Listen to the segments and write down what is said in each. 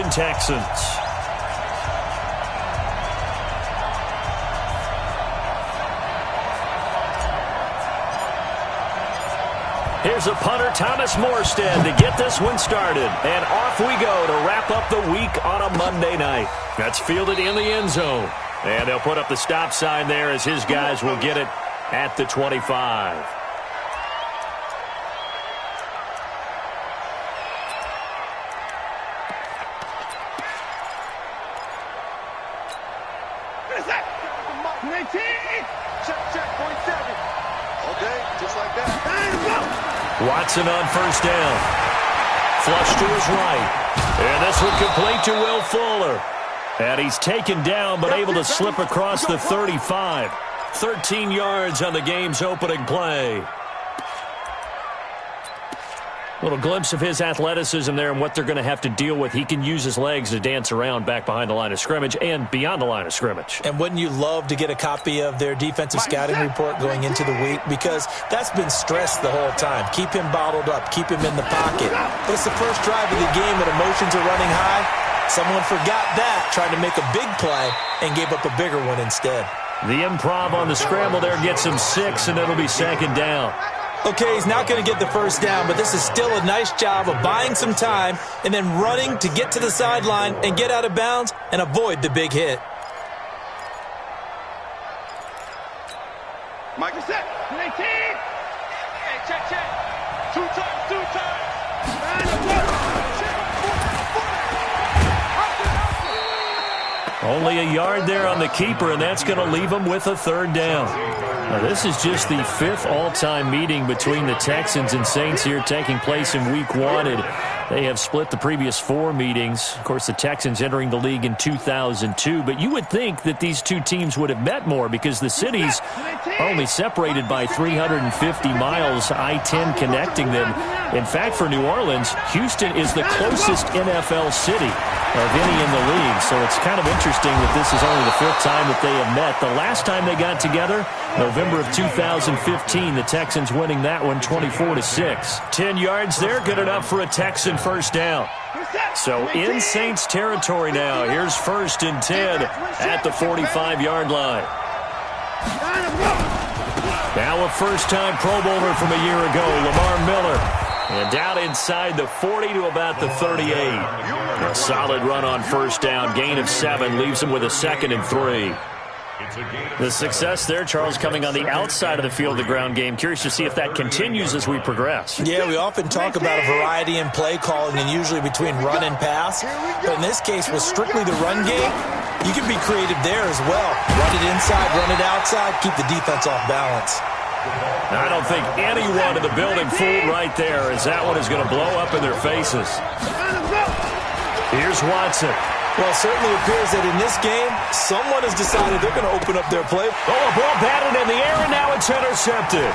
Houston Texans. Here's a punter, Thomas Morstead, to get this one started. And off we go to wrap up the week on a Monday night. That's fielded in the end zone. And they'll put up the stop sign there as his guys will get it at the 25. Watson on first down. Flush to his right. And this one complete to Will Fuller. And he's taken down but able to slip across the 35. 13 yards on the game's opening play. Little glimpse of his athleticism there and what they're going to have to deal with. He can use his legs to dance around back behind the line of scrimmage and beyond the line of scrimmage. And wouldn't you love to get a copy of their defensive scouting report going into the week? Because that's been stressed the whole time. Keep him bottled up. Keep him in the pocket. But it's the first drive of the game and emotions are running high. Someone forgot that, tried to make a big play, and gave up a bigger one instead. The improv on the scramble there gets him 6, and it'll be second down. Okay, he's not going to get the first down, but this is still a nice job of buying some time and then running to get to the sideline and get out of bounds and avoid the big hit. Michael set. 19. Hey, check. 2 times. Only a yard there on the keeper, and that's going to leave him with a third down. Now, this is just the 5th all-time meeting between the Texans and Saints here taking place in Week 1. And they have split the previous 4 meetings. Of course, the Texans entering the league in 2002. But you would think that these two teams would have met more because the cities are only separated by 350 miles, I-10 connecting them. In fact, for New Orleans, Houston is the closest NFL city of any in the league. So it's kind of interesting that this is only the 5th time that they have met. The last time they got together, November of 2015, the Texans winning that one 24-6. 10 yards there, good enough for a Texan first down. So in Saints territory now. Here's 1st and 10 at the 45-yard line. Now a first-time Pro Bowler from a year ago, Lamar Miller. And down inside the 40 to about the 38. A solid run on first down. Gain of 7 leaves him with a 2nd and 3. The success there, Charles, coming on the outside of the field, the ground game. Curious to see if that continues as we progress. Yeah, we often talk about a variety in play calling and usually between run and pass. But in this case, with strictly the run game, you can be creative there as well. Run it inside, run it outside, keep the defense off balance. I don't think anyone in the building fooled right there, as that one is going to blow up in their faces. Here's Watson. Well, it certainly appears that in this game, someone has decided they're going to open up their play. Oh, a ball batted in the air, and now it's intercepted.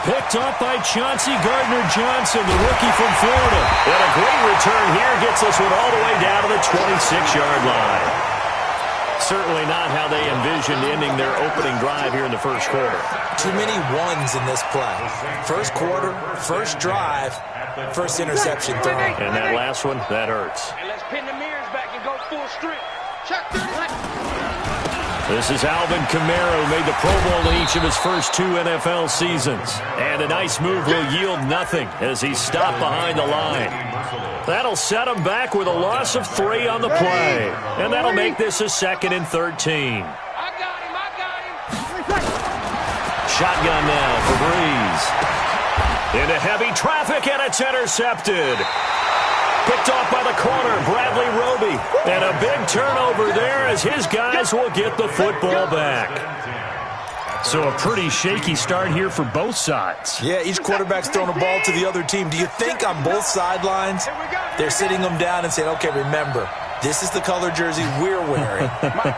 Picked off by Chauncey Gardner-Johnson, the rookie from Florida. And a great return here gets this one all the way down to the 26-yard line. Certainly not how they envisioned ending their opening drive here in the first quarter. Too many ones in this play. First quarter, first drive, first interception thrown. And that last one, that hurts. And let's pin the mirrors back and go full strip. Check. This is Alvin Kamara, who made the Pro Bowl in each of his first 2 NFL seasons. And a nice move will yield nothing as he's stopped behind the line. That'll set him back with a loss of 3 on the play. And that'll make this a 2nd and 13. I got him. Shotgun now for Breeze. Into heavy traffic, and it's intercepted. Picked off by the corner, Bradley Roby. And a big turnover there as his guys will get the football back. So a pretty shaky start here for both sides. Yeah, each quarterback's throwing a ball to the other team. Do you think on both sidelines they're sitting them down and saying, okay, remember, this is the color jersey we're wearing.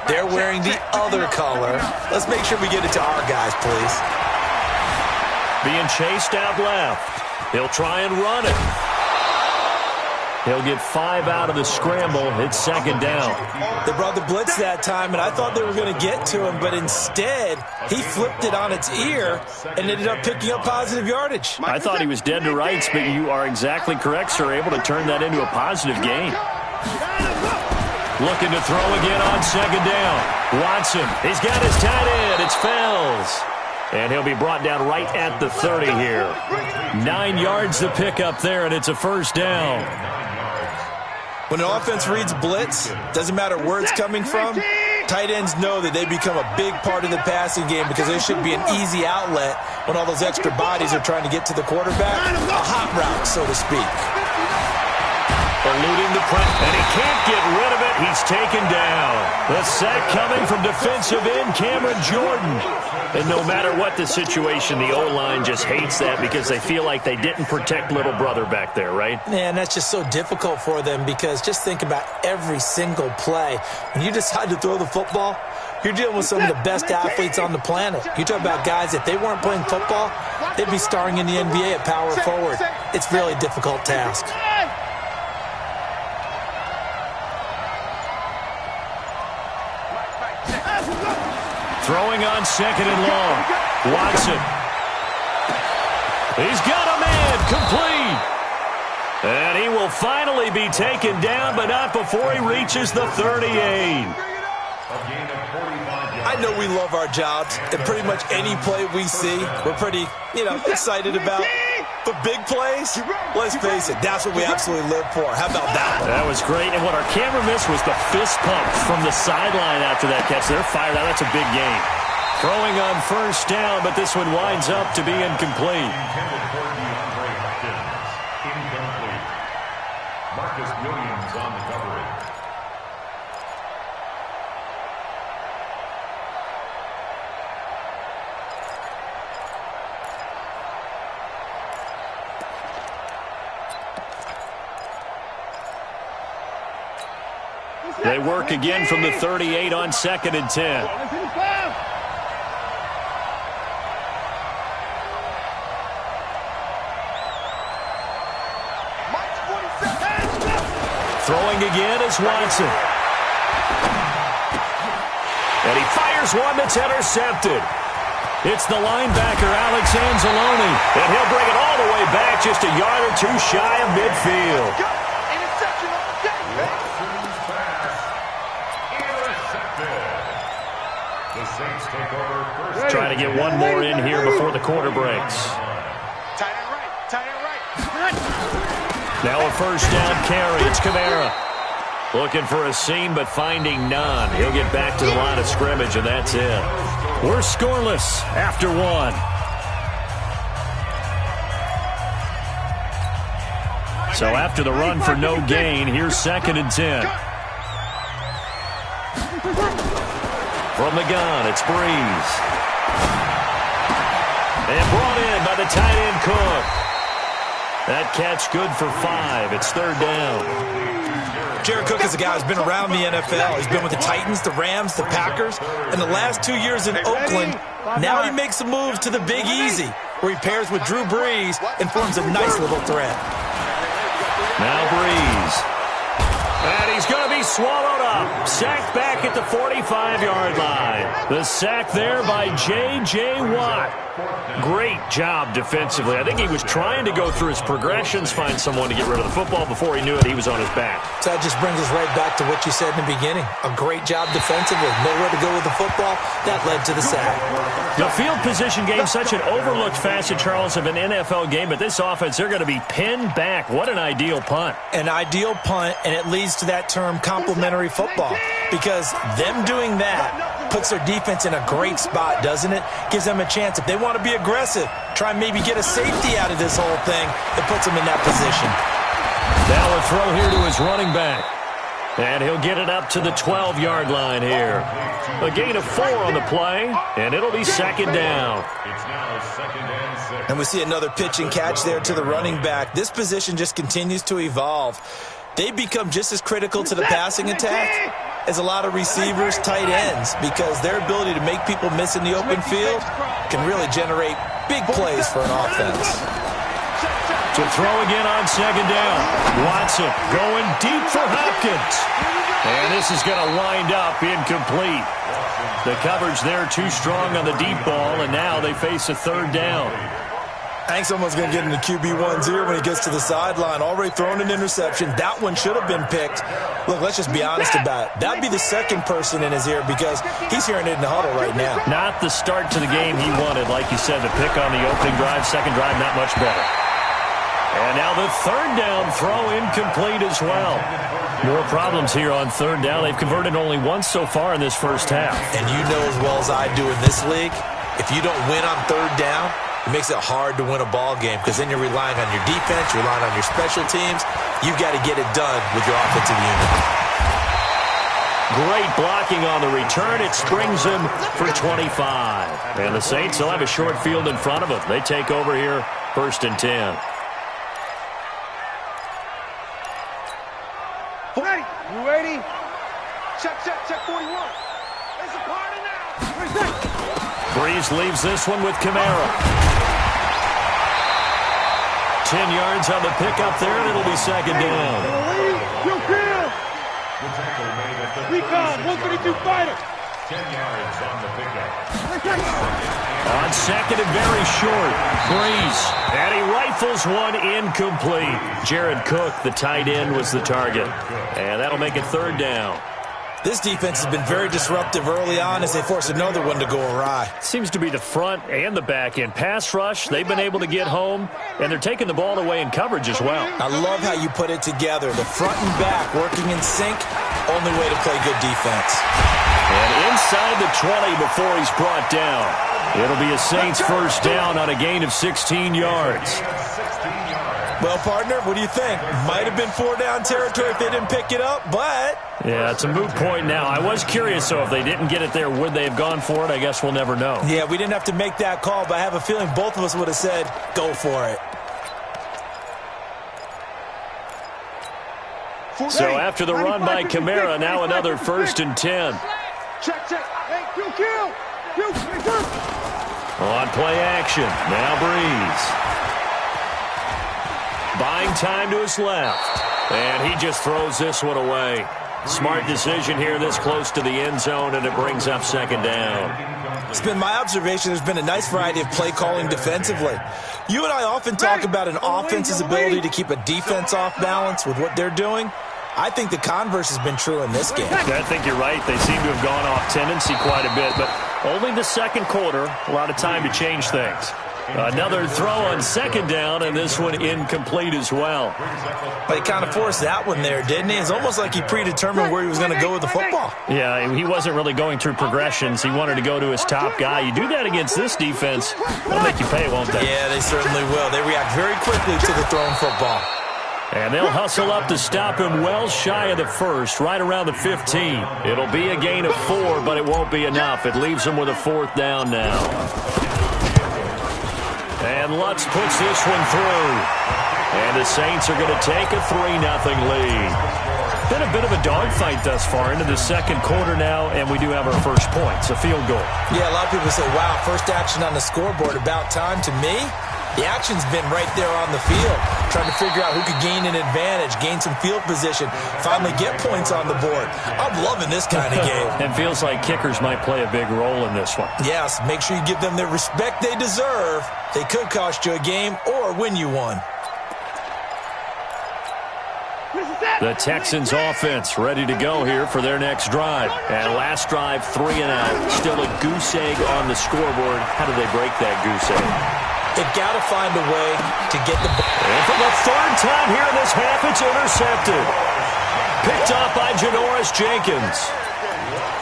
They're wearing the other color. Let's make sure we get it to our guys, please. Being chased out left. He'll try and run it. He'll get 5 out of the scramble. It's 2nd down. They brought the blitz that time, and I thought they were going to get to him, but instead he flipped it on its ear and ended up picking up positive yardage. I thought he was dead to rights, but you are exactly correct, sir. Able to turn that into a positive gain. Looking to throw again on second down. Watson, he's got his tight end. It's Fells. And he'll be brought down right at the 30 here. 9 yards to pick up there, and it's a first down. When an offense reads blitz, doesn't matter where it's coming from, tight ends know that they become a big part of the passing game because there should be an easy outlet when all those extra bodies are trying to get to the quarterback. A hot route, so to speak. Eluding the press, and he can't get rid of it. He's taken down. The sack coming from defensive end Cameron Jordan. And no matter what the situation, the O-line just hates that because they feel like they didn't protect little brother back there, right? Man, that's just so difficult for them because just think about every single play. When you decide to throw the football, you're dealing with some of the best athletes on the planet. You talk about guys, if they weren't playing football, they'd be starring in the NBA at power forward. It's a really difficult task. Throwing on second and long. Watson. He's got a man complete. And he will finally be taken down, but not before he reaches the 38. I know we love our jobs, and pretty much any play we see, we're pretty, excited about. But big plays, let's face it, that's what we absolutely live for. How about that one? That was great, and what our camera missed was the fist pump from the sideline after that catch. They're fired out. That's a big game. Throwing on first down, but this one winds up to be incomplete. Marcus Williams on the coverage. They work again from the 38 on second and 10. Throwing again is Watson. And he fires one that's intercepted. It's the linebacker, Alex Anzalone. And he'll bring it all the way back just a yard or two shy of midfield. Trying to get one more in here before the quarter breaks. Tight end right. Now a first down carry. It's Kamara. Looking for a seam, but finding none. He'll get back to the line of scrimmage, and that's it. We're scoreless after one. So after the run for no gain, here's second and 10. From the gun, it's Breeze. And brought in by the tight end Cook. That catch good for 5. It's third down. Jared Cook is a guy who's been around the NFL. He's been with the Titans, the Rams, the Packers. In the last 2 years in Oakland, now he makes a move to the Big Easy, where he pairs with Drew Brees and forms a nice little threat. Now Breeze. And he's going to be swallowed up. Sacked back at the 45-yard line. The sack there by J.J. Watt. Great job defensively. I think he was trying to go through his progressions, find someone to get rid of the football. Before he knew it, he was on his back. So that just brings us right back to what you said in the beginning. A great job defensively. Nowhere to go with the football. That led to the sack. The field position game, such an overlooked facet, Charles, of an NFL game. But this offense, they're going to be pinned back. What an ideal punt. An ideal punt, and it leads to that term complementary football. Because them doing that puts their defense in a great spot, doesn't it? Gives them a chance. If they want to be aggressive, try and maybe get a safety out of this whole thing, it puts them in that position. Now a throw here to his running back. And he'll get it up to the 12-yard line here. A gain of 4 on the play, and it'll be second down. It's now second and 6. And we see another pitch and catch there to the running back. This position just continues to evolve. They become just as critical to the passing attack as a lot of receivers, tight ends, because their ability to make people miss in the open field can really generate big plays for an offense. To throw again on second down. Watson going deep for Hopkins. And this is going to wind up incomplete. The coverage there too strong on the deep ball, and now they face a third down. I think someone's going to get into QB1's ear when he gets to the sideline. Already thrown an interception. That one should have been picked. Look, let's just be honest about it. That'd be the second person in his ear because he's hearing it in the huddle right now. Not the start to the game he wanted. Like you said, the pick on the opening drive, second drive, not much better. And now the third down throw incomplete as well. More problems here on third down. They've converted only once so far in this first half. And you know as well as I do in this league, if you don't win on third down, it makes it hard to win a ball game because then you're relying on your defense, you're relying on your special teams. You've got to get it done with your offensive unit. Great blocking on the return. It springs him for 25. And the Saints will have a short field in front of them. They take over here, 1st and 10. Ready? You ready? Check 41. There's a party now. Where's that? Breeze leaves this one with Kamara. 10 yards on the pickup there, and it'll be second down. You kill. Recon, 132 fighter. 10 yards on the pickup. On second and very short, Breeze. And he rifles one incomplete. Jared Cook, the tight end, was the target. And that'll make it third down. This defense has been very disruptive early on as they force another one to go awry. Seems to be the front and the back end. Pass rush, they've been able to get home, and they're taking the ball away in coverage as well. I love how you put it together. The front and back working in sync, only way to play good defense. And inside the 20 before he's brought down. It'll be a Saints first down on a gain of 16 yards. Well, partner, what do you think? Might have been 4-down territory if they didn't pick it up, but... Yeah, it's a moot point now. I was curious, though, if they didn't get it there, would they have gone for it? I guess we'll never know. Yeah, we didn't have to make that call, but I have a feeling both of us would have said, go for it. So after the run by Kamara, now another 1st and 10. Check. Hey, kill. On play action, now Breeze. Buying time to his left. And he just throws this one away. Smart decision here this close to the end zone, and it brings up second down. It's been my observation there's been a nice variety of play calling defensively. You and I often talk about an offense's ability to keep a defense off balance with what they're doing. I think the converse has been true in this game. I think you're right. They seem to have gone off tendency quite a bit, but only the second quarter, a lot of time to change things. Another throw on second down, and this one incomplete as well. But he kind of forced that one there, didn't he? It's almost like he predetermined where he was going to go with the football. Yeah, he wasn't really going through progressions. He wanted to go to his top guy. You do that against this defense, they'll make you pay, won't they? Yeah, they certainly will. They react very quickly to the thrown football. And they'll hustle up to stop him well shy of the first, right around the 15. It'll be a gain of 4, but it won't be enough. It leaves him with a 4th down now. And Lutz puts this one through. And the Saints are going to take a 3-0 lead. Been a bit of a dogfight thus far into the second quarter now, and we do have our first points, a field goal. Yeah, a lot of people say, wow, first action on the scoreboard, about time. To me, the action's been right there on the field, trying to figure out who could gain an advantage, gain some field position, finally get points on the board. I'm loving this kind of game. It feels like kickers might play a big role in this one. Yes, make sure you give them the respect they deserve. They could cost you a game or win you one. The Texans offense ready to go here for their next drive. And last drive, 3 and out. Still a goose egg on the scoreboard. How do they break that goose egg? They've got to find a way to get the ball. And for the third time here in this half, it's intercepted. Picked off by Janoris Jenkins.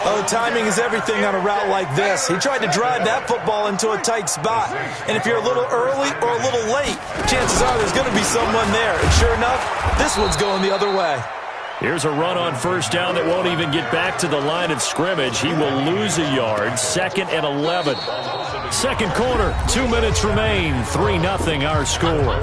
Oh, timing is everything on a route like this. He tried to drive that football into a tight spot. And if you're a little early or a little late, chances are there's going to be someone there. And sure enough, this one's going the other way. Here's a run on first down that won't even get back to the line of scrimmage. He will lose a yard. 2nd and 11. Second quarter, 2 minutes remain. 3-0 our score.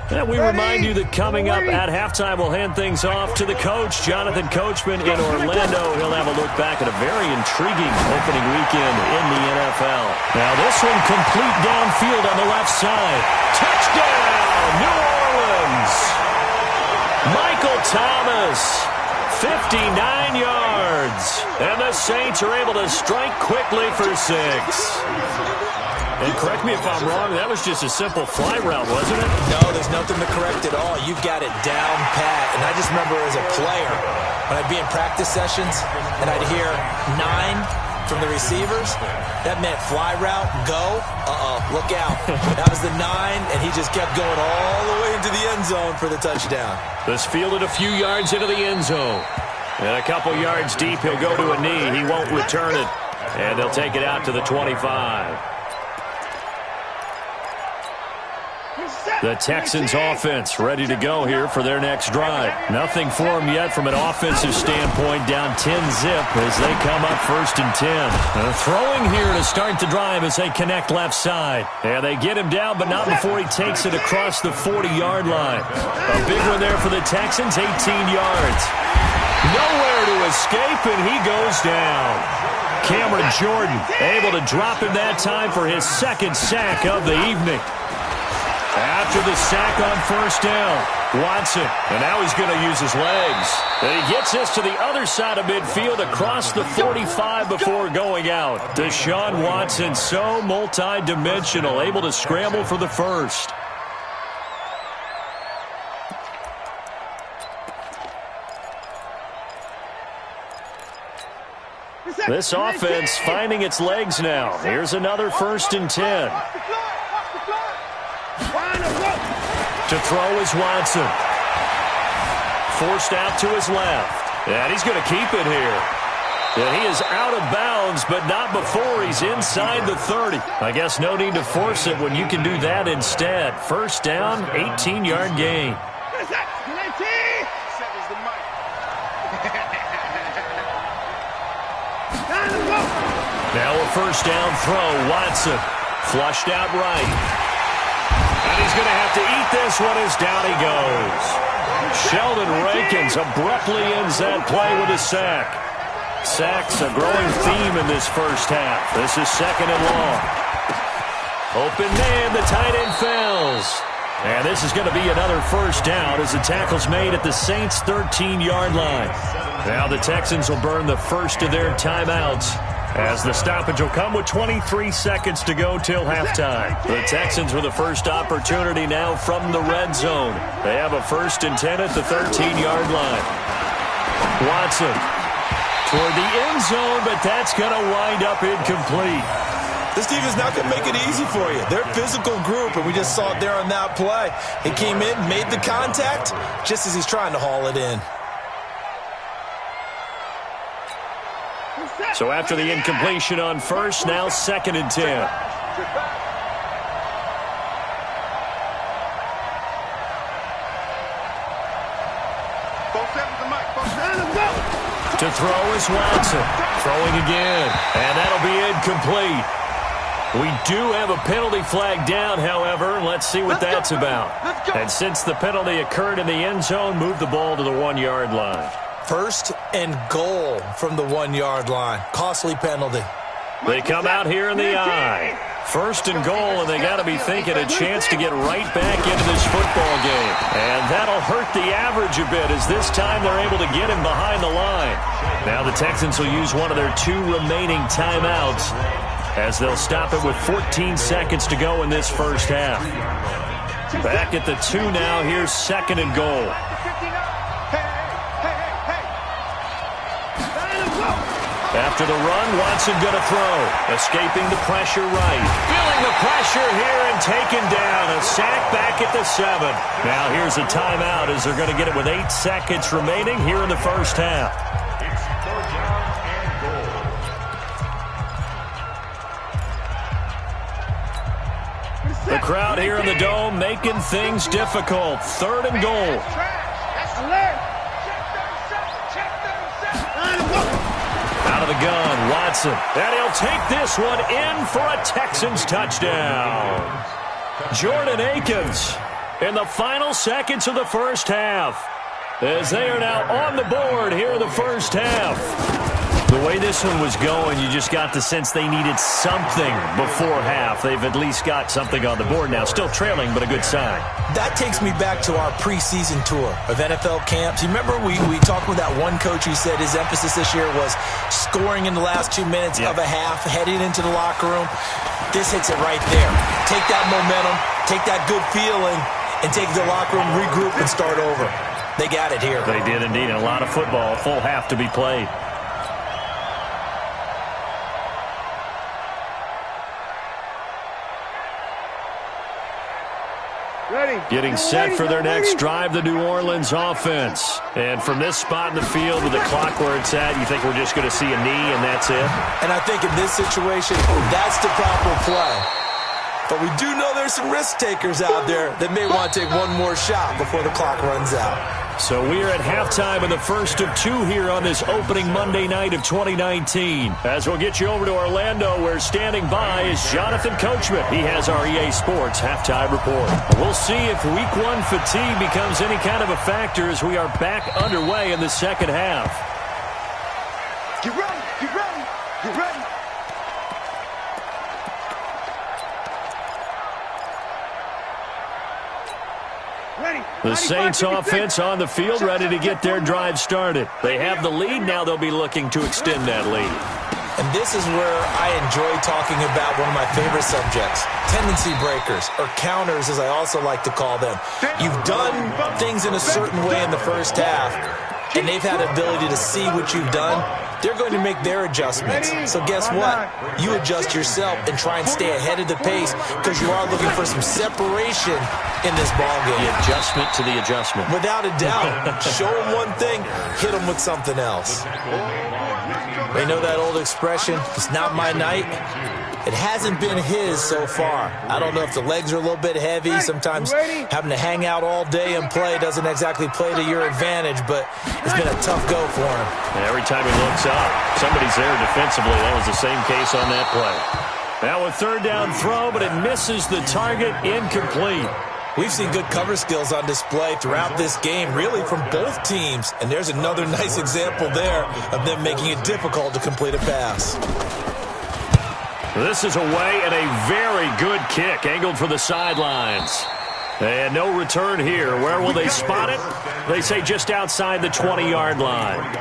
And we remind you that coming up at halftime, we'll hand things off to the coach, Jonathan Coachman in Orlando. He'll have a look back at a very intriguing opening weekend in the NFL. Now this one complete downfield on the left side. Touchdown, New Orleans! Michael Thomas 59 yards. And the Saints are able to strike quickly for 6. And correct me if I'm wrong, that was just a simple fly route, wasn't it? No, there's nothing to correct at all. You've got it down pat. And I just remember as a player, when I'd be in practice sessions and I'd hear 9 from the receivers, that meant fly route, go, look out. That was the 9, and he just kept going all the way into the end zone for the touchdown. This fielded a few yards into the end zone. And a couple yards deep, he'll go to a knee. He won't return it. And they'll take it out to the 25. The Texans offense ready to go here for their next drive. Nothing for them yet from an offensive standpoint, down 10-zip as they come up 1st and 10. Throwing here to start the drive as they connect left side. And they get him down, but not before he takes it across the 40-yard line. A big one there for the Texans, 18 yards. Nowhere to escape, and he goes down. Cameron Jordan able to drop him that time for his 2nd sack of the evening. After the sack on 1st down, Watson, and now he's going to use his legs. And he gets this to the other side of midfield across the 45 before going out. Deshaun Watson, so multi-dimensional, able to scramble for the 1st. This offense finding its legs now. Here's another 1st and 10. To throw is Watson. Forced out to his left. And he's going to keep it here. And he is out of bounds, but not before he's inside the 30. I guess no need to force it when you can do that instead. 1st down, 18-yard gain. Now a 1st down throw, Watson. Flushed out right. And he's going to have to eat this one as down he goes. Sheldon Rankins abruptly ends that play with a sack. Sacks a growing theme in this 1st half. This is 2nd and long. Open man, the tight end fails. And this is going to be another 1st down as the tackle's made at the Saints' 13-yard line. Now the Texans will burn the first of their timeouts, as the stoppage will come with 23 seconds to go till halftime. The Texans with the first opportunity now from the red zone. They have a 1st and 10 at the 13-yard line. Watson toward the end zone, but that's going to wind up incomplete. This team is not going to make it easy for you. They're a physical group, and we just saw it there on that play. He came in, made the contact, just as he's trying to haul it in. So after the incompletion on 1st, now 2nd and 10. To throw is Watson. Throwing again. And that'll be incomplete. We do have a penalty flag down, however. Let's see what that's about. And since the penalty occurred in the end zone, move the ball to the 1-yard line. 1st and goal from the 1-yard line. Costly penalty. They come out here in the eye. 1st and goal, and they got to be thinking a chance to get right back into this football game. And that'll hurt the average a bit, as this time they're able to get him behind the line. Now the Texans will use one of their 2 remaining timeouts, as they'll stop it with 14 seconds to go in this 1st half. Back at the 2 now. Here's 2nd and goal. After the run, Watson going to throw. Escaping the pressure right. Feeling the pressure here and taken down. A sack back at the 7. Now here's a timeout as they're going to get it with 8 seconds remaining here in the 1st half. The crowd here in the Dome making things difficult. 3rd and goal. Out of the gun, Watson. And he'll take this one in for a Texans touchdown. Jordan Akins in the final seconds of the 1st half, as they are now on the board here in the 1st half. The way this one was going, you just got the sense they needed something before half. They've at least got something on the board now. Still trailing, but a good sign. That takes me back to our preseason tour of NFL camps. You remember we talked with that one coach who said his emphasis this year was scoring in the last 2 minutes of a half, heading into the locker room. This hits it right there. Take that momentum, take that good feeling, and take the locker room, regroup, and start over. They got it here. They did indeed. And a lot of football, a full half to be played. Getting set for their next drive, the New Orleans offense. And from this spot in the field with the clock where it's at, you think we're just going to see a knee and that's it? And I think in this situation, that's the proper play. But we do know there's some risk takers out there that may want to take one more shot before the clock runs out. So we are at halftime in the first of two here on this opening Monday night of 2019. As we'll get you over to Orlando, where standing by is Jonathan Coachman. He has our EA Sports halftime report. We'll see if week one fatigue becomes any kind of a factor as we are back underway in the second half. Get ready, get ready, get ready. The Saints offense on the field, ready to get their drive started. They have the lead. Now they'll be looking to extend that lead. And this is where I enjoy talking about one of my favorite subjects, tendency breakers, or counters as I also like to call them. You've done things in a certain way in the first half, and they've had the ability to see what you've done. They're going to make their adjustments. So guess what? You adjust yourself and try and stay ahead of the pace because you are looking for some separation in this ballgame. The adjustment to the adjustment. Without a doubt. Show them one thing, hit them with something else. They know that old expression, it's not my night. It hasn't been his so far. I don't know if the legs are a little bit heavy. Sometimes having to hang out all day and play doesn't exactly play to your advantage, but it's been a tough go for him. And every time he looks up, somebody's there defensively. That was the same case on that play. Now a third down throw, but it misses the target, incomplete. We've seen good cover skills on display throughout this game, really from both teams. And there's another nice example there of them making it difficult to complete a pass. This is away and a very good kick, angled for the sidelines. And no return here. Where will they spot it? They say just outside the 20-yard line.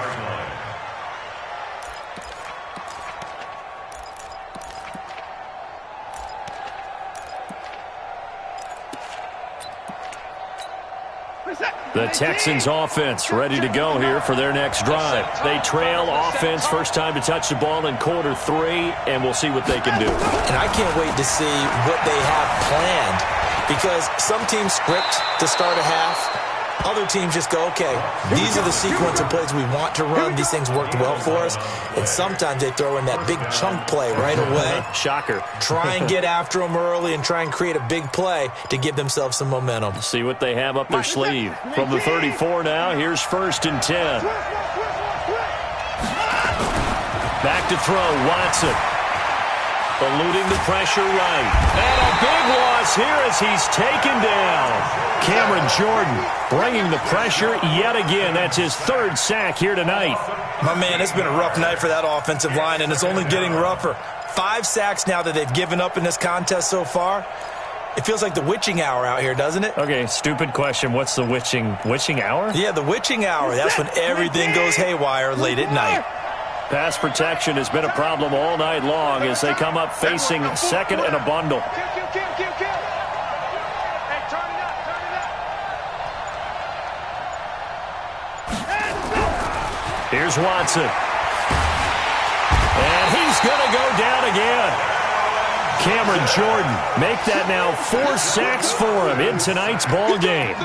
The Texans offense ready to go here for their next drive. They trail offense, first time to touch the ball in quarter three, and we'll see what they can do. And I can't wait to see what they have planned, because some teams script to start a half. Other teams just go, okay, these are the sequence of plays we want to run. These things worked well for us. And sometimes they throw in that big chunk play right away. Shocker. Try and get after them early and try and create a big play to give themselves some momentum. See what they have up their sleeve. From the 34 now, here's 1st and 10. Back to throw, Watson. Eluding the pressure right. And a big loss here as he's taken down. Cameron Jordan bringing the pressure yet again. That's his 3rd sack here tonight. My man, it's been a rough night for that offensive line, and it's only getting rougher. 5 sacks now that they've given up in this contest so far. It feels like the witching hour out here, doesn't it? Okay, stupid question. What's the witching hour? Yeah, the witching hour. That's when everything goes haywire late at night. Pass protection has been a problem all night long as they come up facing second and a bundle. Here's Watson. And he's going to go down again. Cameron Jordan, make that now 4 sacks for him in tonight's ball game.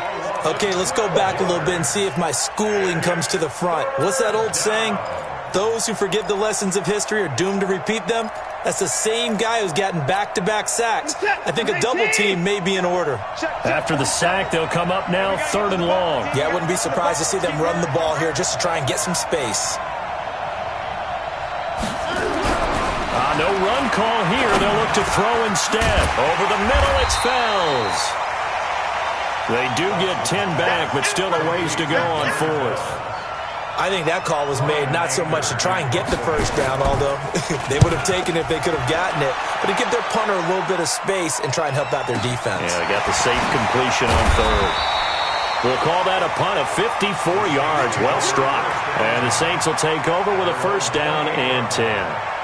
Okay, let's go back a little bit and see if my schooling comes to the front. What's that old saying? Those who forget the lessons of history are doomed to repeat them. That's the same guy who's gotten back-to-back sacks. I think a double team may be in order. After the sack, they'll come up now 3rd and long. Yeah, I wouldn't be surprised to see them run the ball here just to try and get some space. No run call here. They'll look to throw instead. Over the middle, it's Fells. They do get 10 back, but still a ways to go on 4th. I think that call was made not so much to try and get the first down, although they would have taken it if they could have gotten it, but to give their punter a little bit of space and try and help out their defense. Yeah, they got the safe completion on third. We'll call that a punt of 54 yards. Well struck. And the Saints will take over with a first down and 10.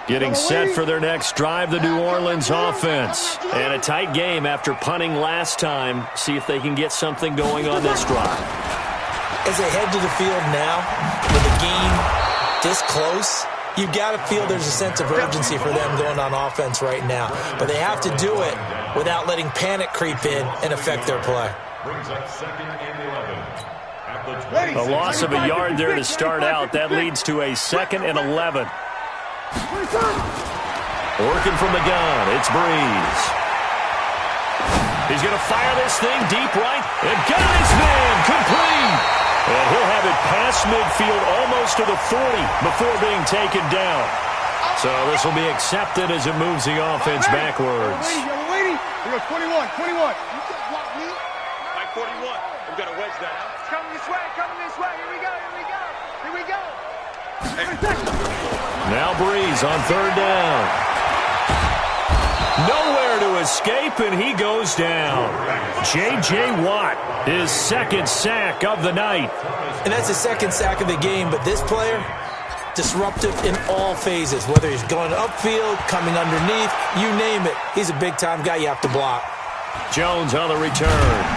Getting set for their next drive, the New Orleans offense. And a tight game after punting last time. See if they can get something going on this drive. As they head to the field now, with the game this close, you've got to feel there's a sense of urgency for them going on offense right now. But they have to do it without letting panic creep in and affect their play. A loss of a yard there to start out. That leads to a 2nd and 11. Working from the gun, it's Breeze. He's going to fire this thing deep right, and got his man complete. And he'll have it past midfield almost to the 40 before being taken down. So this will be accepted as it moves the offense backwards. Waiting. We go 21. You can't block me. Like 41. We've got to wedge that out. It's coming this way. Here we go. Now Breeze on third down. Nowhere to escape, and he goes down. J.J. Watt, his 2nd sack of the night. And that's his 2nd sack of the game, but this player, disruptive in all phases, whether he's going upfield, coming underneath, you name it. He's a big-time guy you have to block. Jones on the return.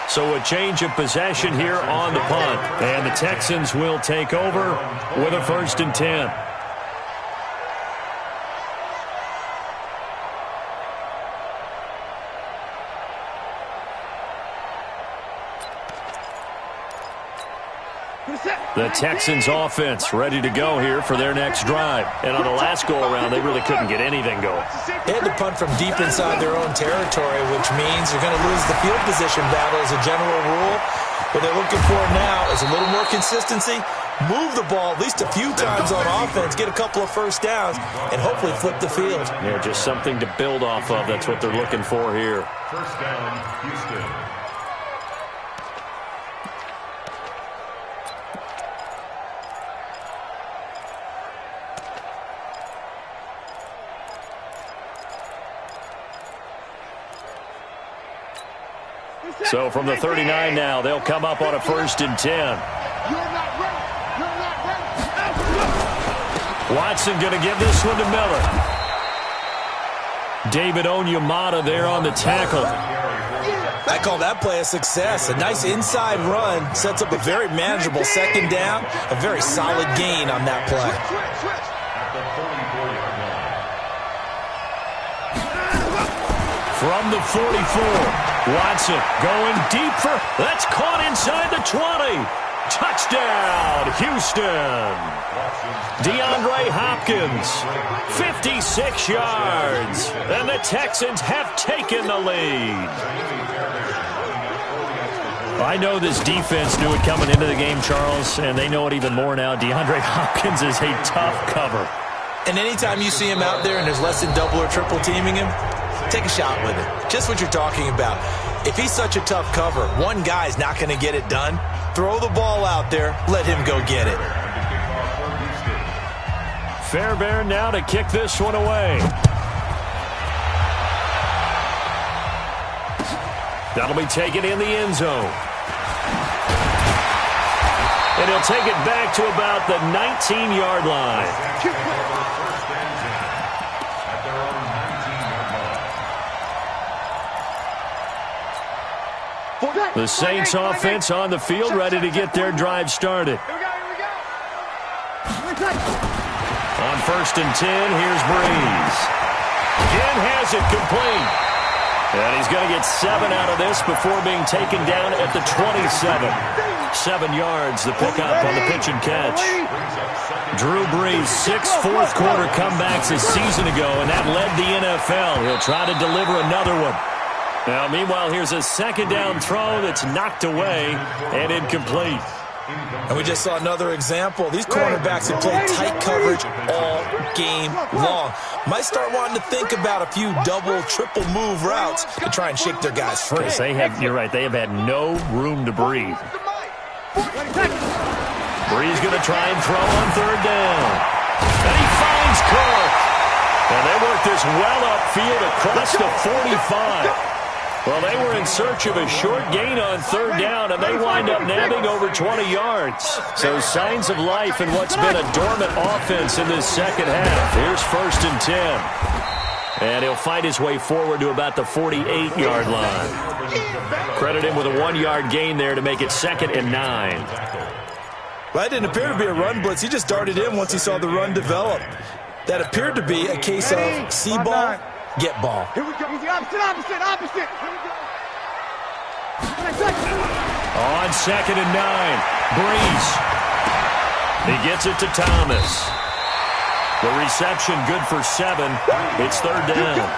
So a change of possession here on the punt. And the Texans will take over with a 1st and 10. The Texans offense ready to go here for their next drive. And on the last go-around, they really couldn't get anything going. They had to punt from deep inside their own territory, which means you're going to lose the field position battle as a general rule. What they're looking for now is a little more consistency, move the ball at least a few times on offense, get a couple of first downs, and hopefully flip the field. Yeah, just something to build off of. That's what they're looking for here. First down, Houston. So from the 39 now, they'll come up on a 1st and 10. Watson going to give this one to Miller. David Onyemata there on the tackle. I call that play a success. A nice inside run sets up a very manageable 2nd down. A very solid gain on that play. From the 44. Watson going deep for, that's caught inside the 20. Touchdown, Houston. DeAndre Hopkins, 56 yards. And the Texans have taken the lead. I know this defense knew it coming into the game, Charles, and they know it even more now. DeAndre Hopkins is a tough cover. And anytime you see him out there and there's less than double or triple teaming him, take a shot with it. Just what you're talking about. If he's such a tough cover, one guy's not going to get it done. Throw the ball out there. Let him go get it. Fairbairn now to kick this one away. That'll be taken in the end zone. And he'll take it back to about the 19-yard line. The Saints offense on the field, ready to get their drive started. On 1st and 10, here's Breeze. Again has it complete. And he's going to get 7 out of this before being taken down at the 27. 7 yards, the pickup on the pitch and catch. Drew Brees, 6 fourth-quarter comebacks a season ago, and that led the NFL. He'll try to deliver another one. Now, meanwhile, here's a 2nd down throw that's knocked away and incomplete. And we just saw another example. These cornerbacks have played tight coverage all game long. Might start wanting to think about a few double, triple move routes to try and shake their guys free. You're right, they have had no room to breathe. Breeze going to try and throw on third down. And he finds Cook. And they work this well upfield across the 45. Well, they were in search of a short gain on third down, and they wind up nabbing over 20 yards. So signs of life in what's been a dormant offense in this second half. Here's 1st and 10. And he'll fight his way forward to about the 48-yard line. Credit him with a 1-yard gain there to make it 2nd and 9. Well, that didn't appear to be a run blitz. He just darted in once he saw the run develop. That appeared to be a case of see ball, get ball. Here we go. Easy, opposite. Here we go. On 2nd and 9, Breeze. He gets it to Thomas. The reception good for 7. It's 3rd down.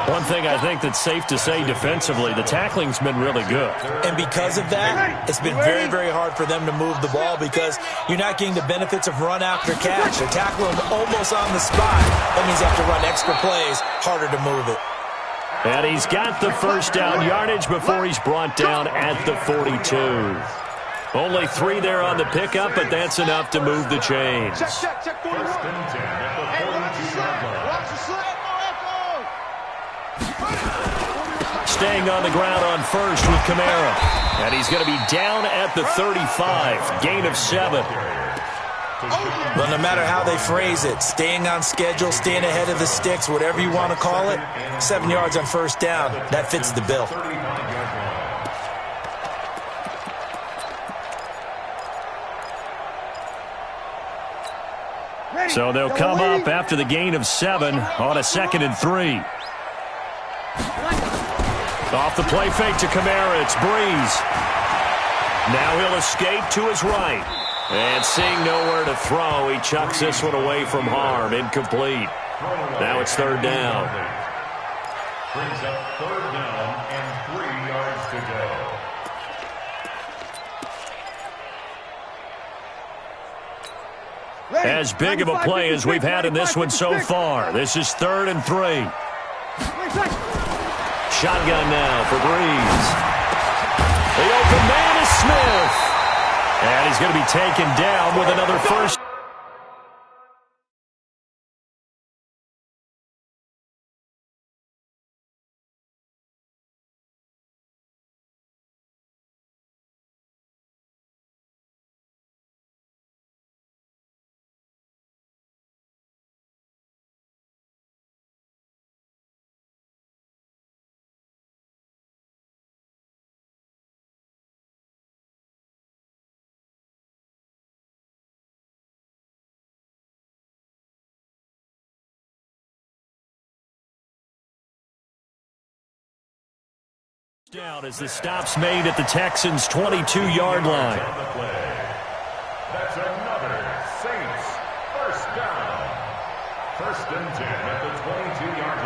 One thing I think that's safe to say defensively, the tackling's been really good. And because of that, it's been very, very hard for them to move the ball because you're not getting the benefits of run after catch. They're tackling almost on the spot. That means you have to run extra plays, harder to move it. And he's got the 1st down yardage before he's brought down at the 42. Only 3 there on the pickup, but that's enough to move the chains. Check. 1st and 10 at the 42-yard line. Staying on the ground on 1st with Kamara. And he's going to be down at the 35. Gain of 7. Well, no matter how they phrase it, staying on schedule, staying ahead of the sticks, whatever you want to call it, 7 yards on 1st down, that fits the bill. So they'll come up after the gain of 7 on a 2nd and 3. Off the play fake to Kamara, it's Breeze. Now he'll escape to his right. And seeing nowhere to throw, he chucks this one away from harm. Incomplete. Now it's 3rd down. Brings up 3rd down and 3 yards to go. As big of a play as we've had in this one so far. This is 3rd and 3. Shotgun now for Breeze. The open man is Smith. And he's going to be taken down with another 1st. Down as the stop's made at the Texans' 22-yard line. That's another Saints 1st down. 1st and 10 at the 22-yard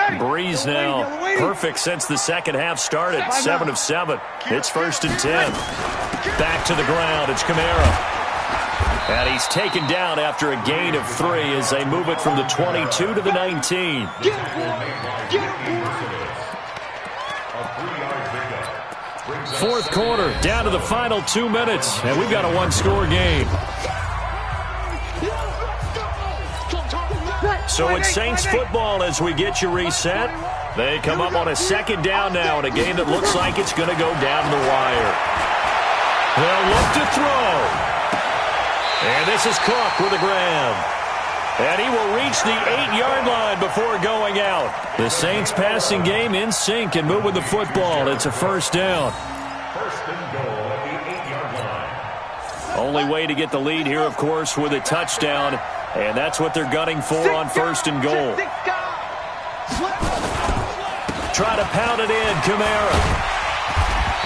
line. Breeze now perfect since the second half started. 7 of 7. It's 1st and 10. Back to the ground. It's Kamara. And he's taken down after a gain of 3 as they move it from the 22 to the 19. 4th quarter, down to the final 2 minutes, and we've got a 1-score game. So it's Saints football as we get you reset. They come up on a 2nd down now in a game that looks like it's going to go down the wire. They'll look to throw. And this is Cook with a grab. And he will reach the 8-yard line before going out. The Saints passing game in sync and moving the football. It's a 1st down. 1st and goal at the 8-yard line. Only way to get the lead here, of course, with a touchdown. And that's what they're gunning for on 1st and goal. Try to pound it in, Kamara.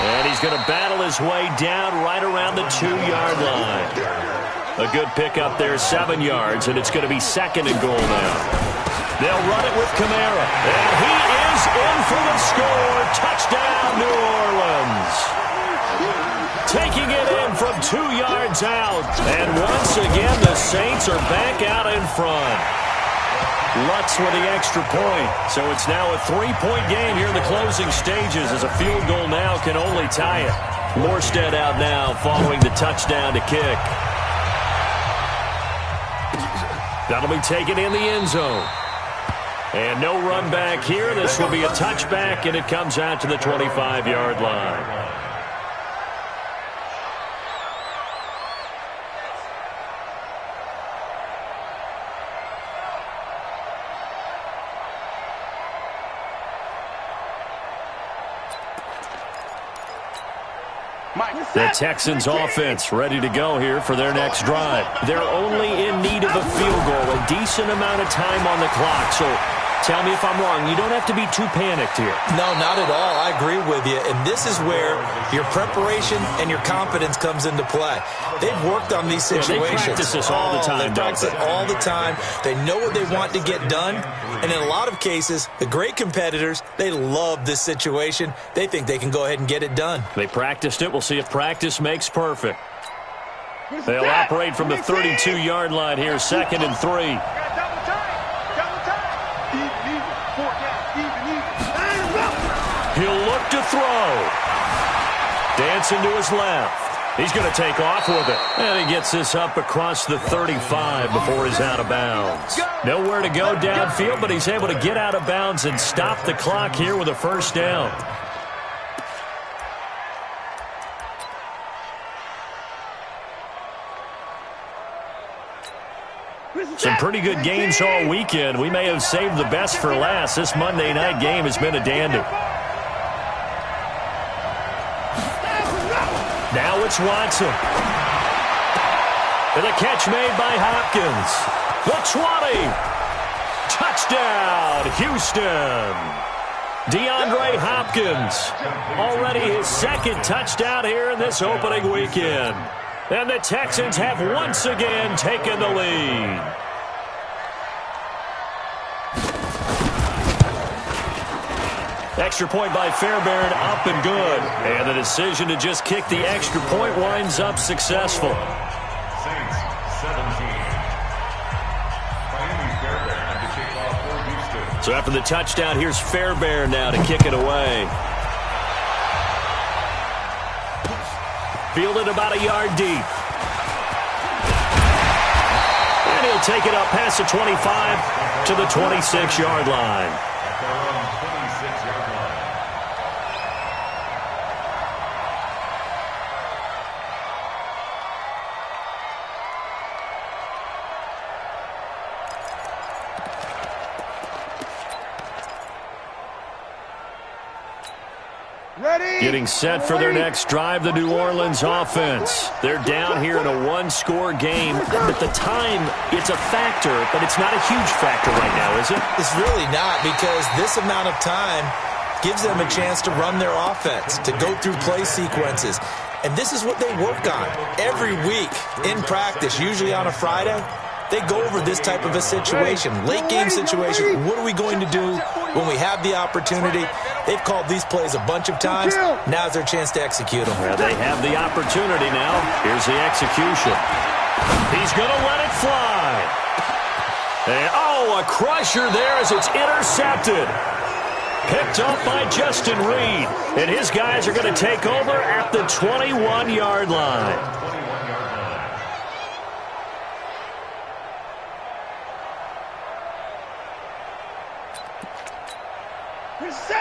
And he's going to battle his way down right around the 2-yard line. A good pickup there, 7 yards, and it's going to be 2nd and goal now. They'll run it with Kamara, and he is in for the score. Touchdown, New Orleans. Taking it in from 2 yards out. And once again, the Saints are back out in front. Lutz with the extra point. So it's now a 3-point game here in the closing stages as a field goal now can only tie it. Morstead out now following the touchdown to kick. That'll be taken in the end zone. And no run back here. This will be a touchback, and it comes out to the 25-yard line. The Texans offense ready to go here for their next drive. They're only in need of a field goal, a decent amount of time on the clock. So tell me if I'm wrong. You don't have to be too panicked here. No, not at all. I agree with you. And this is where your preparation and your confidence comes into play. They've worked on these situations. Yeah, they practice this all the time. They practice it all the time. They know what they want to get done. And in a lot of cases, the great competitors, they love this situation. They think they can go ahead and get it done. They practiced it. We'll see if practice makes perfect. They'll operate from the 32-yard line here, 2nd and 3. He'll look to throw. Dancing to his left. He's going to take off with it. And he gets this up across the 35 before he's out of bounds. Nowhere to go downfield, but he's able to get out of bounds and stop the clock here with a first down. Some pretty good games all weekend. We may have saved the best for last. This Monday night game has been a dandy. Now it's Watson. And the catch made by Hopkins. The 20. Touchdown, Houston. DeAndre Hopkins. Already his 2nd touchdown here in this opening weekend. And the Texans have once again taken the lead. Extra point by Fairbairn, up and good. And the decision to just kick the extra point winds up successful. Saints 17. Fairbairn to kick off for Houston. So after the touchdown, here's Fairbairn now to kick it away. Fielded about a yard deep. And he'll take it up past the 25 to the 26-yard line. Getting set for their next drive, the New Orleans offense. They're down here in a 1-score game. At the time, it's a factor, but it's not a huge factor right now, is it? It's really not, because this amount of time gives them a chance to run their offense, to go through play sequences. And this is what they work on every week in practice, usually on a Friday. They go over this type of a situation, late game situation. What are we going to do when we have the opportunity? They've called these plays a bunch of times. Now's their chance to execute them. Well, they have the opportunity now. Here's the execution. He's going to let it fly. And, a crusher there as it's intercepted. Picked up by Justin Reed. And his guys are going to take over at the 21-yard line.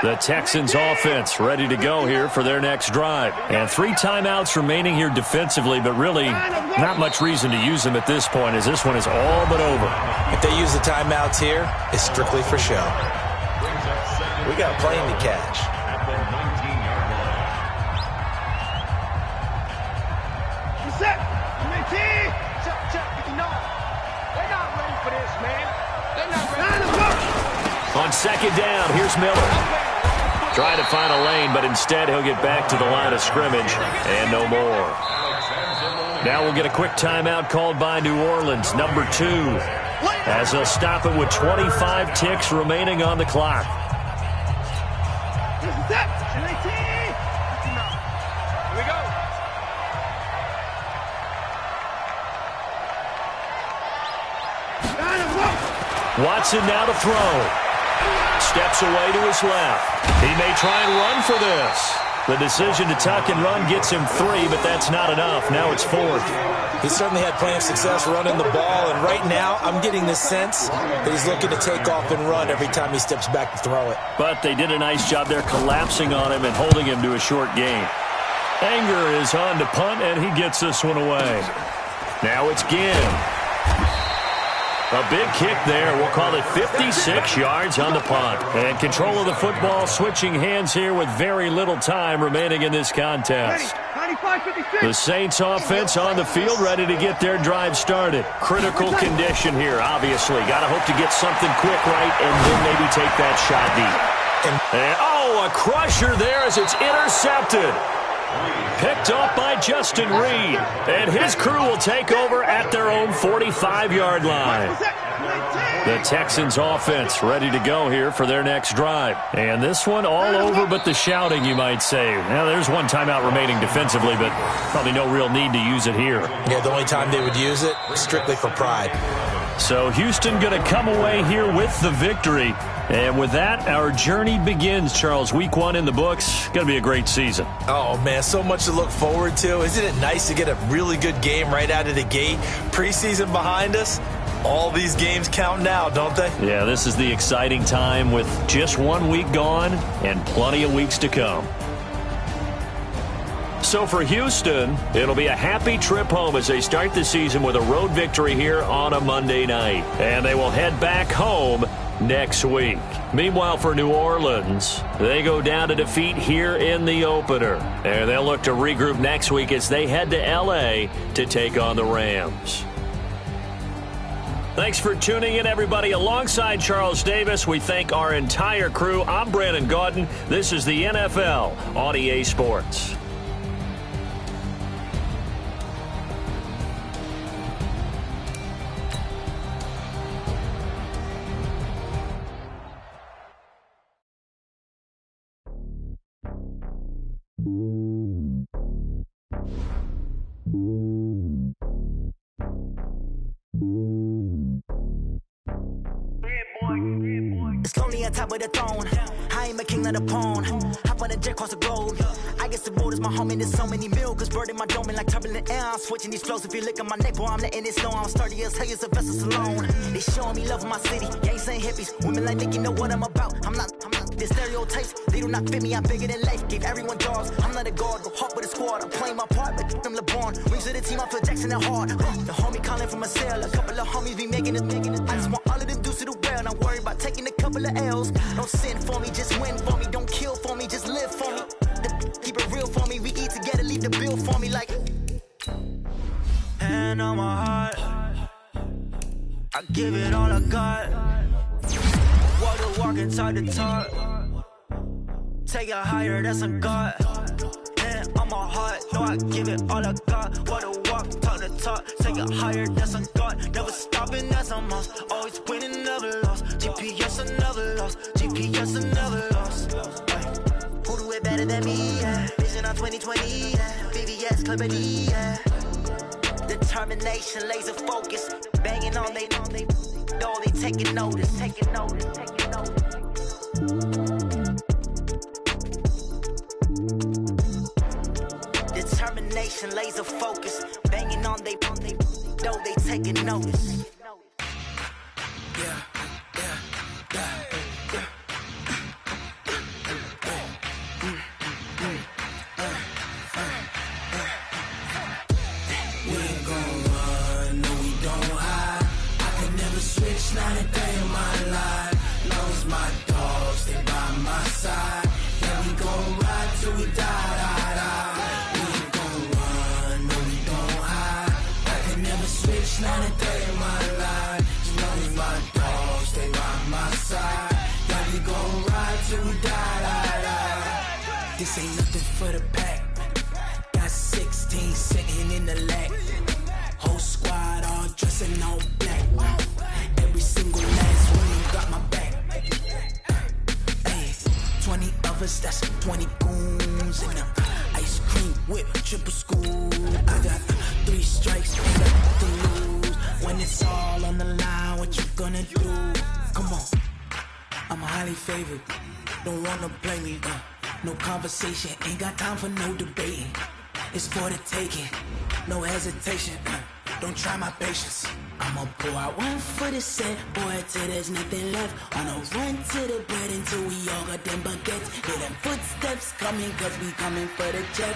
The Texans offense ready to go here for their next drive. And 3 timeouts remaining here defensively, but really not much reason to use them at this point as this one is all but over. If they use the timeouts here, it's strictly for show. We got a plane to catch. Set. They're not ready for this, man. They're not ready. On 2nd down, here's Miller. Trying to find a lane, but instead he'll get back to the line of scrimmage and no more. Now we'll get a quick timeout called by New Orleans, number 2, as they'll stop it with 25 ticks remaining on the clock. Watson now to throw. Steps away to his left. He may try and run for this. The decision to tuck and run gets him 3, but that's not enough. Now it's 4th. He certainly had plenty of success running the ball, and right now I'm getting the sense that he's looking to take off and run every time he steps back to throw it. But they did a nice job there collapsing on him and holding him to a short gain. Anger is on to punt, and he gets this one away. Now it's Ginn. A big kick there. We'll call it 56 yards on the punt. And control of the football switching hands here with very little time remaining in this contest. The Saints offense on the field ready to get their drive started. Critical condition here, obviously. Got to hope to get something quick right and then maybe take that shot deep. And, oh, a crusher there as it's intercepted. Picked up by Justin Reed. And his crew will take over at their own 45-yard line. The Texans offense ready to go here for their next drive. And this one all over but the shouting, you might say. Now, there's one timeout remaining defensively, but probably no real need to use it here. Yeah, the only time they would use it, strictly for pride. So Houston going to come away here with the victory. And with that, our journey begins, Charles. Week 1 in the books. Going to be a great season. Oh, man, so much to look forward to. Isn't it nice to get a really good game right out of the gate? Preseason behind us. All these games count now, don't they? Yeah, this is the exciting time with just 1 week gone and plenty of weeks to come. So for Houston, it'll be a happy trip home as they start the season with a road victory here on a Monday night. And they will head back home next week. Meanwhile, for New Orleans, they go down to defeat here in the opener. And they'll look to regroup next week as they head to L.A. to take on the Rams. Thanks for tuning in, everybody. Alongside Charles Davis, we thank our entire crew. I'm Brandon Gaudin. This is the NFL on EA Sports. It's lonely on top of the throne. I ain't a king of the pawn. Hop on a jet across the globe. I guess the road is my home and there's so many milkers burning my dome like turbulent air. I'm switching these flows. If you look at my neck, boy, I'm letting it snow. I'm sturdy as hell, Sylvester Stallone. They showing me love in my city. Gangs ain't hippies. Women like Nick, you know what I'm about. I'm not the stereotypes. They do not fit me. I'm bigger than life. Gave everyone jobs. I'm not a guard. Go hard with a squad. I'm playing my part, but them LeBron. Rings to the team. I feel Jackson and hard. The homie calling from a cell. A couple of homies be making it. I just want all of them dudes to do well. Not worry about taking a couple of L's. Don't sin for me, just win for me. Don't kill for me, just live for me. Keep it real for me. We eat together, leave the bill for me like. Hand on my heart, I give it all I got. Walk the walk and talk the talk. Take it higher, that's a God. Hand on my heart, no, I give it all I got. Walk the walk, talk the talk. Take it higher, that's a God. Never stopping, that's a must. Always winning, never lost. GPS, I never lost. GPS, I never lost. Who do it better than me? Yeah. Vision on 2020. Yeah. VVS, Clippity. Yeah. Determination, laser focus. Banging on they, though they taking notice. Taking notice. Determination, laser focus. Banging on they, though they taking notice. Yeah. Not a day in my life. Knows my dogs, they by my side. Yeah, we gon' ride till we die. We ain't gon' run, no, we don't hide. I can never switch, not a day in my life. Knows my dogs, they by my side. Yeah, we gon' ride till we die. This ain't nothing for the pack. Got 16 sitting in the lag. Come on, I'm highly favored. Don't wanna play me. No conversation, ain't got time for no debating. It's for the taking, no hesitation. Don't try my patience. I'ma pour out one for the set, boy, till there's nothing left. On a run to the bread until we all got them baguettes. Hear them footsteps coming, cause we coming for the check.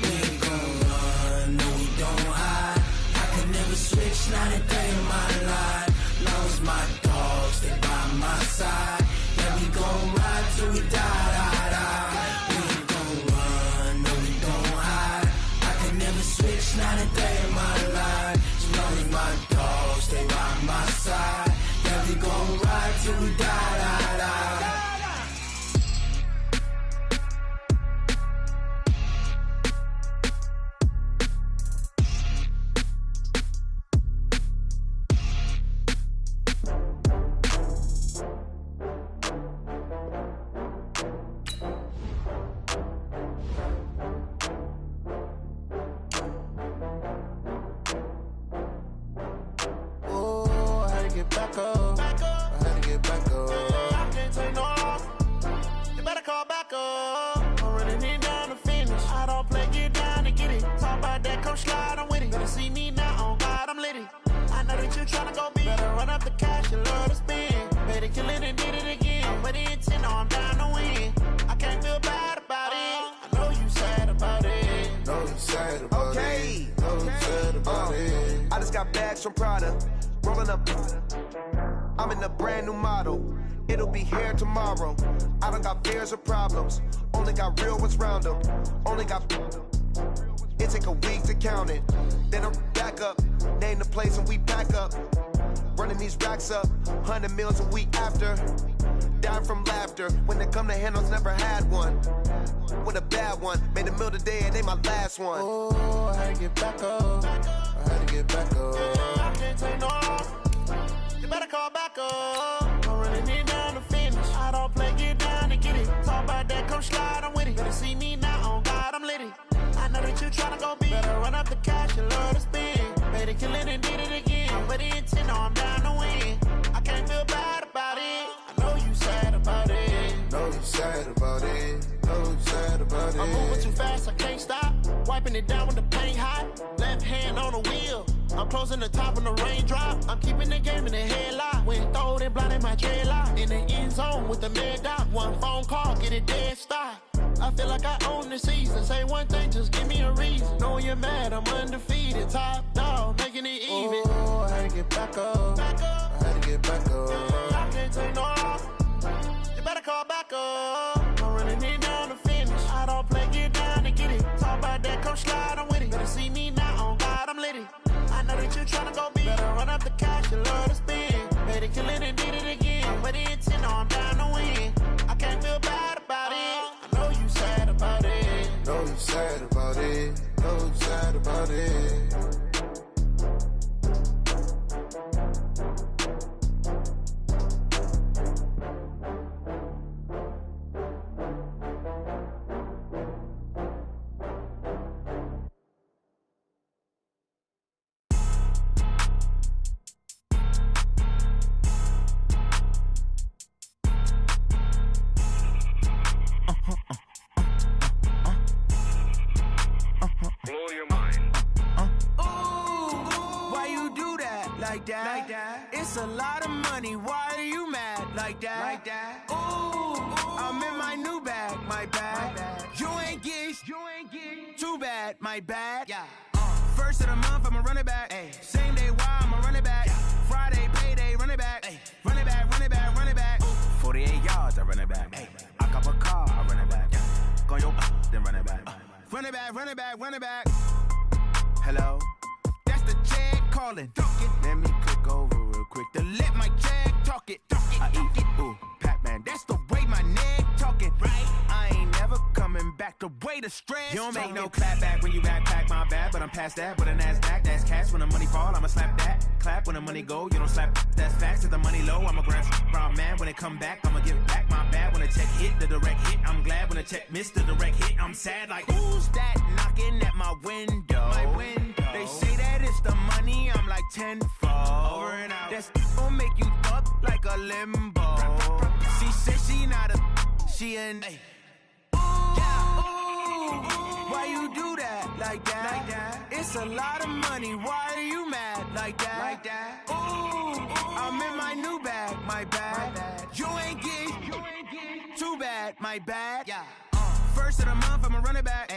We ain't gon' run, no we don't hide. I could never switch, not a day in my life. Long as my dogs, they by my side. Yeah, we gon' ride till we die, die, die. We ain't gon' run, no we don't hide. I could never switch, not a day in my life. As long as my dogs, they by my side. Yeah, we gon' ride till we die, die, die. From Prada, rolling up. I'm in a brand new model. It'll be here tomorrow. I don't got fears or problems. Only got real ones round them. Only got. It take a week to count it. Then I'm back up. Name the place and we pack up. Running these racks up. 100 meals a week after. Dying from laughter. When it come to handles, never had one. With a bad one. Made a meal today and they my last one. Oh, I had to get back up. I had to get back up. I can't take no loss. You better call back up. I'm running it down to finish. I don't play, get down to get it. Talk about that, come slide, I'm with it. Better see me now, on God, I'm litty. I know that you tryna go big. Better run up the cash, you love to spend. Better kill it and did it again. But the intent, no, I'm down to win. I can't feel bad about it. I know you sad about it. Know you sad about it. Know you sad about it. I'm moving too fast, I can't stop. Wiping it down with the paint hot. Left hand on the wheel. I'm closing the top when the raindrop. I'm keeping the game in the headlock. When throwed and blinded my dreadlock. In the end zone with the mad dot. One phone call, get it dead stop. I feel like I own the season. Say one thing, just give me a reason. Knowing you're mad, I'm undefeated. Top dog, making it even. Oh, I had to get back up. I had to get back up. I can't take no loss. You better call back up. I'm running it down to finish. I don't play, get down to get it. Talk about that, come slide, I'm with it. Better see me now, on God, I'm litty. I know that you tryna go big. Better run up the cash, you love to spend. Better kill it and did it again. But the intent, no, I'm down to win. I can't feel bad about it. I know you sad about it. Know you sad about it. Know you sad about it. It's a lot of money, why are you mad like that? Ooh, I'm in my new bag, my bad. You ain't get too bad, my bad. Yeah. First of the month, I'ma run it back. Ay. Same day, why I'ma run it back. Yeah. Friday, payday, run it back. Ay. Run it back, run it back, run it back. 48 yards, I run it back. Ay. I cop a car, I run it back. Yeah. Go yo, then run it back. Run it back, run it back, run it back. Hello? That's the check calling. Let me click over real quick to let my check talk it. I eat it, ooh, Pac-Man. That's the way my neck talking. Right? I ain't never coming back the way the stress. You don't make no clap back when you backpack, my bad. But I'm past that with a NASDAQ. That's cash when the money fall, I'ma slap that. Clap when the money go, you don't slap. That's facts. If the money low, I'ma grab brown man. When it come back, I'ma give back my bad. When the check hit, the direct hit. I'm glad when the check missed the direct hit. I'm sad like, who's that knocking at my window? My window. They say that it's the money, I'm like tenfold. Over and out. That's gon' make you up like a limbo. She said she not a, she an. Why you do that like that? It's a lot of money. Why are you mad like that? Ooh, I'm in my new bag, my bad. You ain't getting too bad, my bad. First of the month, I'ma run it back.